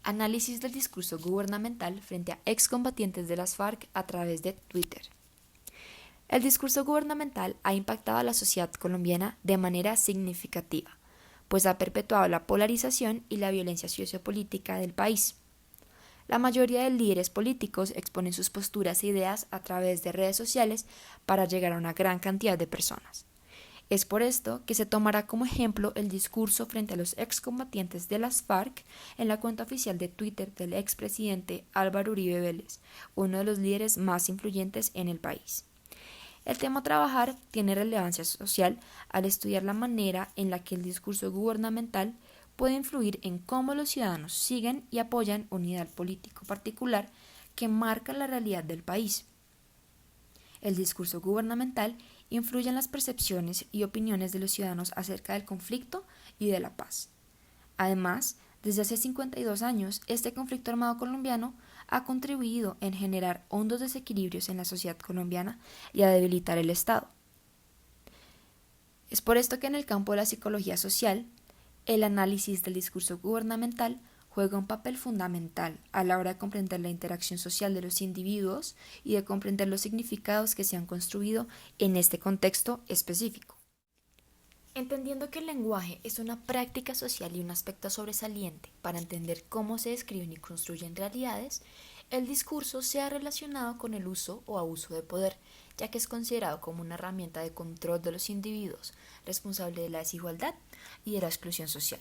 Análisis del discurso gubernamental frente a excombatientes de las FARC a través de Twitter. El discurso gubernamental ha impactado a la sociedad colombiana de manera significativa, pues ha perpetuado la polarización y la violencia sociopolítica del país. La mayoría de líderes políticos exponen sus posturas e ideas a través de redes sociales para llegar a una gran cantidad de personas. Es por esto que se tomará como ejemplo el discurso frente a los excombatientes de las FARC en la cuenta oficial de Twitter del expresidente Álvaro Uribe Vélez, uno de los líderes más influyentes en el país. El tema a trabajar tiene relevancia social al estudiar la manera en la que el discurso gubernamental puede influir en cómo los ciudadanos siguen y apoyan un ideal político particular que marca la realidad del país. El discurso gubernamental influye en las percepciones y opiniones de los ciudadanos acerca del conflicto y de la paz. Además, desde hace 52 años, este conflicto armado colombiano ha contribuido en generar hondos desequilibrios en la sociedad colombiana y a debilitar el Estado. Es por esto que en el campo de la psicología social, el análisis del discurso gubernamental juega un papel fundamental a la hora de comprender la interacción social de los individuos y de comprender los significados que se han construido en este contexto específico. Entendiendo que el lenguaje es una práctica social y un aspecto sobresaliente para entender cómo se describen y construyen realidades, el discurso se ha relacionado con el uso o abuso de poder, ya que es considerado como una herramienta de control de los individuos, responsable de la desigualdad y de la exclusión social.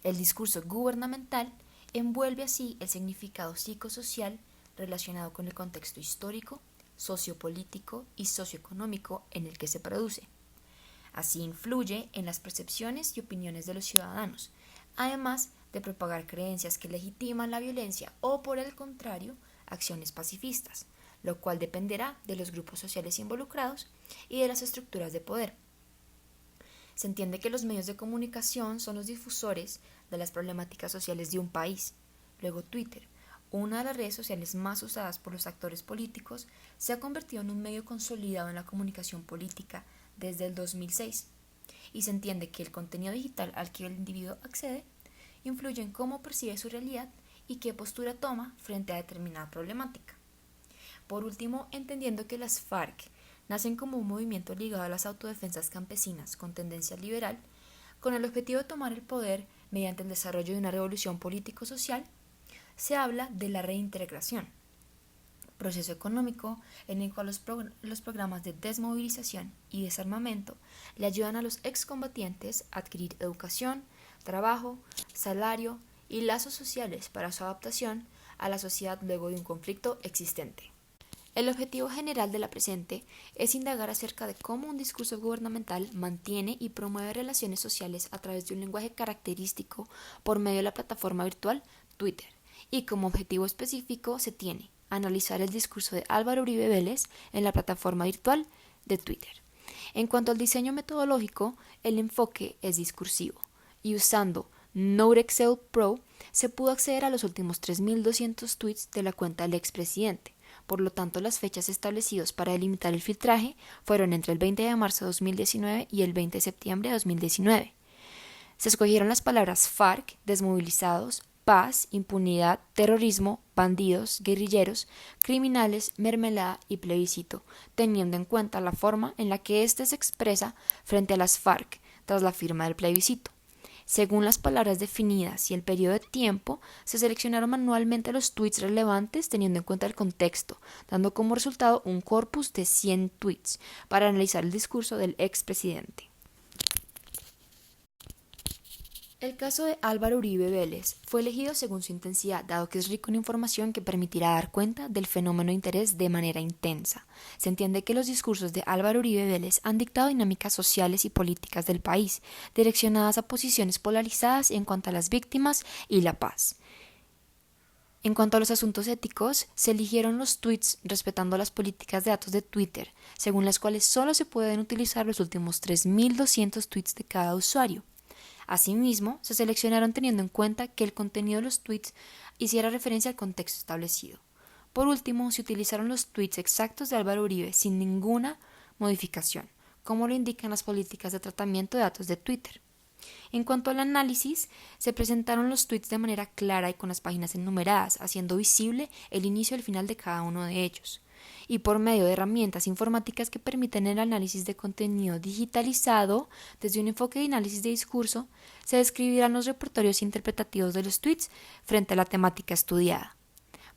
El discurso gubernamental envuelve así el significado psicosocial relacionado con el contexto histórico, sociopolítico y socioeconómico en el que se produce. Así influye en las percepciones y opiniones de los ciudadanos, además de propagar creencias que legitiman la violencia o, por el contrario, acciones pacifistas, lo cual dependerá de los grupos sociales involucrados y de las estructuras de poder. Se entiende que los medios de comunicación son los difusores de las problemáticas sociales de un país. Luego Twitter, una de las redes sociales más usadas por los actores políticos, se ha convertido en un medio consolidado en la comunicación política desde el 2006, y se entiende que el contenido digital al que el individuo accede influye en cómo percibe su realidad y qué postura toma frente a determinada problemática. Por último, entendiendo que las FARC nacen como un movimiento ligado a las autodefensas campesinas con tendencia liberal, con el objetivo de tomar el poder mediante el desarrollo de una revolución político-social, se habla de la reintegración, proceso económico en el cual los programas de desmovilización y desarmamento le ayudan a los excombatientes a adquirir educación, trabajo, salario y lazos sociales para su adaptación a la sociedad luego de un conflicto existente. El objetivo general de la presente es indagar acerca de cómo un discurso gubernamental mantiene y promueve relaciones sociales a través de un lenguaje característico por medio de la plataforma virtual Twitter, y como objetivo específico se tiene analizar el discurso de Álvaro Uribe Vélez en la plataforma virtual de Twitter. En cuanto al diseño metodológico, el enfoque es discursivo, y usando NodeXL Pro se pudo acceder a los últimos 3.200 tweets de la cuenta del expresidente. Por lo tanto, las fechas establecidas para delimitar el filtraje fueron entre el 20 de marzo de 2019 y el 20 de septiembre de 2019. Se escogieron las palabras FARC, desmovilizados, paz, impunidad, terrorismo, bandidos, guerrilleros, criminales, mermelada y plebiscito, teniendo en cuenta la forma en la que éste se expresa frente a las FARC tras la firma del plebiscito. Según las palabras definidas y el periodo de tiempo, se seleccionaron manualmente los tweets relevantes teniendo en cuenta el contexto, dando como resultado un corpus de 100 tweets para analizar el discurso del expresidente. El caso de Álvaro Uribe Vélez fue elegido según su intensidad, dado que es rico en información que permitirá dar cuenta del fenómeno de interés de manera intensa. Se entiende que los discursos de Álvaro Uribe Vélez han dictado dinámicas sociales y políticas del país, direccionadas a posiciones polarizadas en cuanto a las víctimas y la paz. En cuanto a los asuntos éticos, se eligieron los tweets respetando las políticas de datos de Twitter, según las cuales solo se pueden utilizar los últimos 3.200 tweets de cada usuario. Asimismo, se seleccionaron teniendo en cuenta que el contenido de los tweets hiciera referencia al contexto establecido. Por último, se utilizaron los tweets exactos de Álvaro Uribe sin ninguna modificación, como lo indican las políticas de tratamiento de datos de Twitter. En cuanto al análisis, se presentaron los tweets de manera clara y con las páginas enumeradas, haciendo visible el inicio y el final de cada uno de ellos, y por medio de herramientas informáticas que permiten el análisis de contenido digitalizado, desde un enfoque de análisis de discurso, se describirán los repertorios interpretativos de los tweets frente a la temática estudiada.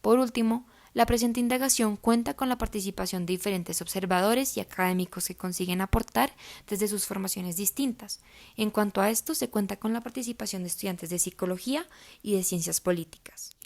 Por último, la presente indagación cuenta con la participación de diferentes observadores y académicos que consiguen aportar desde sus formaciones distintas. En cuanto a esto, se cuenta con la participación de estudiantes de psicología y de ciencias políticas.